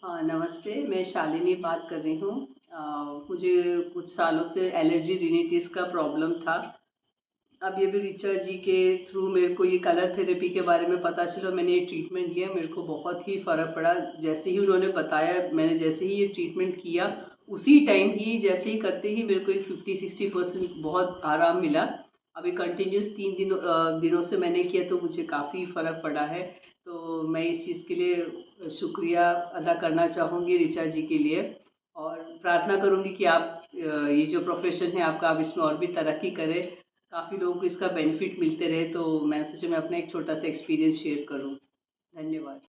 हाँ, नमस्ते, मैं शालिनी बात कर रही हूँ। मुझे कुछ सालों से एलर्जी रिनिटिस का प्रॉब्लम था। अब ये भी रिचा जी के थ्रू मेरे को ये कलर थेरेपी के बारे में पता चला। मैंने ये ट्रीटमेंट लिया, मेरे को बहुत ही फ़र्क पड़ा। जैसे ही उन्होंने बताया, मैंने जैसे ही ये ट्रीटमेंट किया, उसी टाइम ही जैसे ही करते ही मेरे को एक 50-60% बहुत आराम मिला। अभी कंटिन्यूस 3 दिनों से मैंने किया, तो मुझे काफ़ी फ़र्क पड़ा है। तो मैं इस चीज़ के लिए शुक्रिया अदा करना चाहूँगी ऋचा जी के लिए, और प्रार्थना करूँगी कि आप ये जो प्रोफ़ेशन है आपका, आप इसमें और भी तरक्की करें, काफ़ी लोगों को इसका बेनिफिट मिलते रहे। तो मैं सोचा मैं अपना एक छोटा सा एक्सपीरियंस शेयर करूँ। धन्यवाद।